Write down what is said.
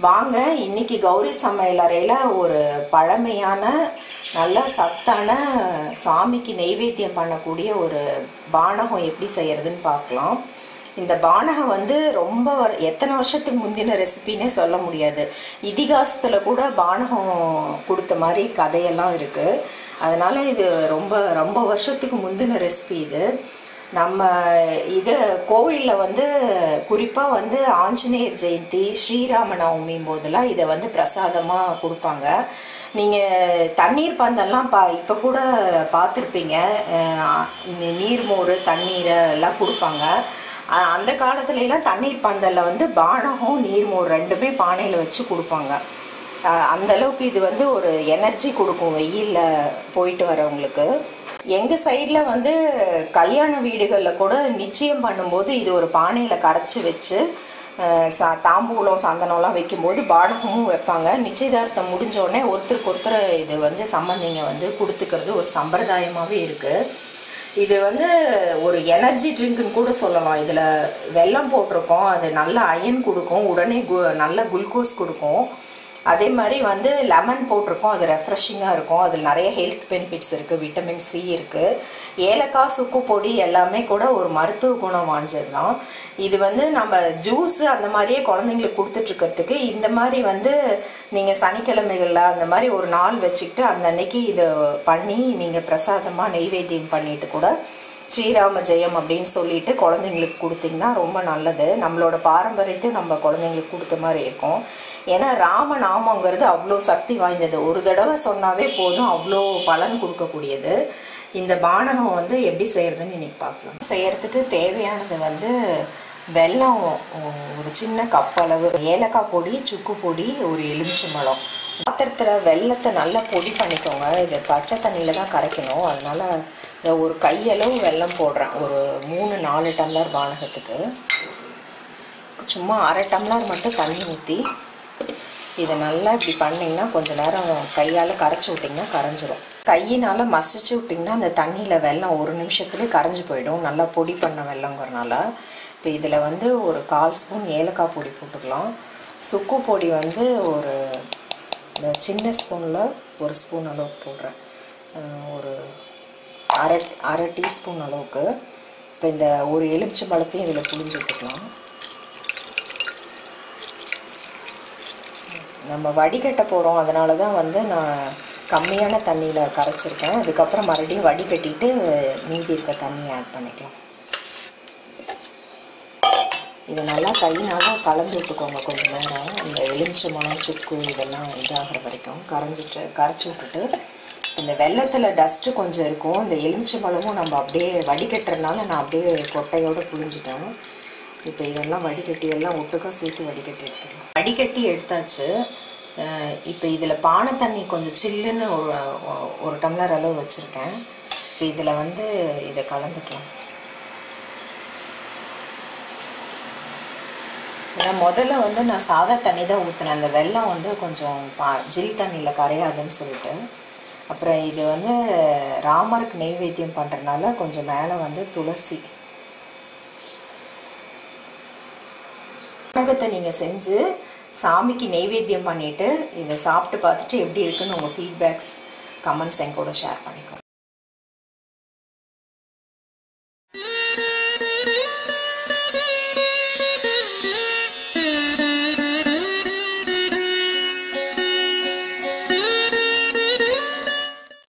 வாங்க இன்னைக்கு கௌரி சமையலறையில ஒரு பழமையான நல்ல சத்தான சாமிக்கு நெய்வேத்தியம் பண்ணக்கூடிய ஒரு பானகம் எப்படி செய்யறதுன்னு பார்க்கலாம். இந்த பானகம் வந்து ரொம்ப எத்தனை வருஷத்துக்கு முந்தின ரெசிபின்னே சொல்ல முடியாது. இதிகாசத்துல கூட பானகம் கொடுத்த மாதிரி கதையெல்லாம் இருக்கு. அதனால இது ரொம்ப ரொம்ப வருஷத்துக்கு முந்தின ரெசிபி இது. நம்ம இது கோவிலில் வந்து குறிப்பாக வந்து ஆஞ்சநேயர் ஜெயந்தி, ஸ்ரீராம நவமி போதெல்லாம் இதை வந்து பிரசாதமாக கொடுப்பாங்க. நீங்கள் தண்ணீர் பந்தெல்லாம் இப்போ கூட பார்த்துருப்பீங்க. நீர்மோர் தண்ணீரை எல்லாம் கொடுப்பாங்க. அந்த காலத்துலலாம் தண்ணீர் பந்தலில் வந்து பானகம் நீர்மோர் ரெண்டுமே பானையில் வச்சு கொடுப்பாங்க. அந்த அளவுக்கு இது வந்து ஒரு எனர்ஜி கொடுக்கும் வெயிலில் போயிட்டு வரவங்களுக்கு. எங்கள் சைடில் வந்து கல்யாண வீடுகளில் கூட நிச்சயம் பண்ணும்போது இது ஒரு பானையில் கரைச்சி வச்சு தாம்பூலம் சந்தனம்லாம் வைக்கும்போது பானகமும் வைப்பாங்க. நிச்சயதார்த்தம் முடிஞ்சோடனே ஒருத்தருக்கு ஒருத்தர் இது வந்து சம்பந்திங்க வந்து கொடுத்துக்கிறது ஒரு சம்பிரதாயமாகவே இருக்குது. இது வந்து ஒரு எனர்ஜி ட்ரிங்க்னு கூட சொல்லலாம். இதில் வெல்லம் போட்டிருக்கோம், அது நல்ல அயன் கொடுக்கும், உடனே நல்ல குளுக்கோஸ் கொடுக்கும். அதே மாதிரி வந்து லெமன் போட்டிருக்கோம், அது ரெஃப்ரெஷிங்காக இருக்கும். அதில் நிறைய ஹெல்த் பெனிஃபிட்ஸ் இருக்குது, விட்டமின் சி இருக்குது. ஏலக்காய் சுக்கு பொடி எல்லாமே கூட ஒரு மருத்துவ குணம் வாஞ்சது தான். இது வந்து நம்ம ஜூஸு அந்த மாதிரியே குழந்தைங்களுக்கு கொடுத்துட்ருக்கிறதுக்கு இந்த மாதிரி வந்து நீங்கள் சனிக்கிழமைகளில் அந்த மாதிரி ஒரு நாள் வச்சுக்கிட்டு அந்த அன்னைக்கு இதை பண்ணி நீங்கள் பிரசாதமாக நெய்வேத்தியம் பண்ணிட்டு கூட ஸ்ரீராம ஜெயம் அப்படின்னு சொல்லிட்டு குழந்தைங்களுக்கு கொடுத்தீங்கன்னா ரொம்ப நல்லது. நம்மளோட பாரம்பரியத்தையும் நம்ம குழந்தைங்களுக்கு கொடுத்த மாதிரி இருக்கும். ஏன்னா ராம நாமங்கிறது அவ்வளோ சக்தி வாய்ந்தது. ஒரு தடவை சொன்னாவே போதும், அவ்வளோ பலன் கொடுக்கக்கூடியது. இந்த பானகம் வந்து எப்படி செய்யறதுன்னு இன்னைக்கு பார்க்கலாம். செய்யறதுக்கு தேவையானது வந்து வெல்லம் ஒரு சின்ன கப் அளவு, ஏலக்காய் பொடி, சுக்கு பொடி, ஒரு எலுமிச்சம்பழம். பாத்திரத்தில் வெல்லத்தை நல்லா பொடி பண்ணிக்கோங்க. இது பச்சை தண்ணியில் தான் கரைக்கணும். அதனால இந்த ஒரு கையளவு வெல்லம் போடுறேன். ஒரு 3-4 டம்ளர் பானகத்துக்கு சும்மா அரை டம்ளர் மட்டும் தண்ணி ஊற்றி இதை நல்லா இப்படி பண்ணிங்கன்னா கொஞ்சம் நேரம் கையால் கரைச்சி விட்டிங்கன்னா கரைஞ்சிரும். கையினால் மசிச்சு விட்டிங்கன்னா அந்த தண்ணியில் வெல்லம் ஒரு நிமிஷத்துலேயே கரைஞ்சி போயிடும். நல்லா பொடி பண்ண வெல்லங்கிறனால. இப்போ இதில் வந்து ஒரு 1/4 ஸ்பூன் ஏலக்காய் பொடி போட்டுக்கலாம். சுக்கு பொடி வந்து ஒரு இந்த சின்ன ஸ்பூனில் 1 ஸ்பூன் அளவுக்கு போடுறேன். ஒரு அரை டீஸ்பூன் அளவுக்கு. இப்போ இந்த ஒரு எலுமிச்சம்பழத்தையும் இதில் புழிஞ்சு விட்டுக்கலாம். நம்ம வடிகட்ட போகிறோம், அதனால தான் வந்து நான் கம்மியான தண்ணியில் கரைச்சிருக்கேன். அதுக்கப்புறம் மறுபடியும் வடிகட்டிட்டு மீதி இருக்க தண்ணியை ஆட் பண்ணிக்கலாம். இதை நல்லா கையினால் கலந்து விட்டுக்கோங்க கொஞ்சம் நேரம். இந்த எலுமிச்சம்பழம் சுக்கு இதெல்லாம் இதாகிற வரைக்கும் கரைச்சி விட்டுட்டு இந்த வெல்லத்தில் டஸ்ட்டு கொஞ்சம் இருக்கும். இந்த எலுமிச்சம்பழமும் நம்ம அப்படியே வடிகட்டுறதுனால நான் அப்படியே கொட்டையோடு புழிஞ்சிட்டேன். இப்போ இதெல்லாம் வடிகட்டி எல்லாம் ஒட்டுக்கா சேர்த்து வடிகட்டி எடுத்துக்கலாம். வடிகட்டி எடுத்தாச்சு. இப்போ இதில் பானை தண்ணி கொஞ்சம் சில்லுன்னு ஒரு டம்ளர் அளவு வச்சுருக்கேன். இப்போ இதில் வந்து இதை கலந்துக்கலாம். ஏன்னா முதல்ல வந்து நான் சாதா தண்ணி தான் ஊற்றினேன். அந்த வெல்லம் வந்து கொஞ்சம் ஜில் தண்ணியில் கரையாதுன்னு சொல்லிட்டு. அப்புறம் இது வந்து ராமருக்கு நெய்வேத்தியம் பண்ணுறதுனால கொஞ்சம் மேலே வந்து துளசி. பானகத்தை நீங்கள் செஞ்சு சாமிக்கு நெய்வேத்தியம் பண்ணிவிட்டு இதை சாப்பிட்டு பார்த்துட்டு எப்படி இருக்குன்னு உங்கள் ஃபீட்பேக்ஸ் கமெண்ட்ஸ் என் கூட ஷேர் பண்ணிக்கோங்க.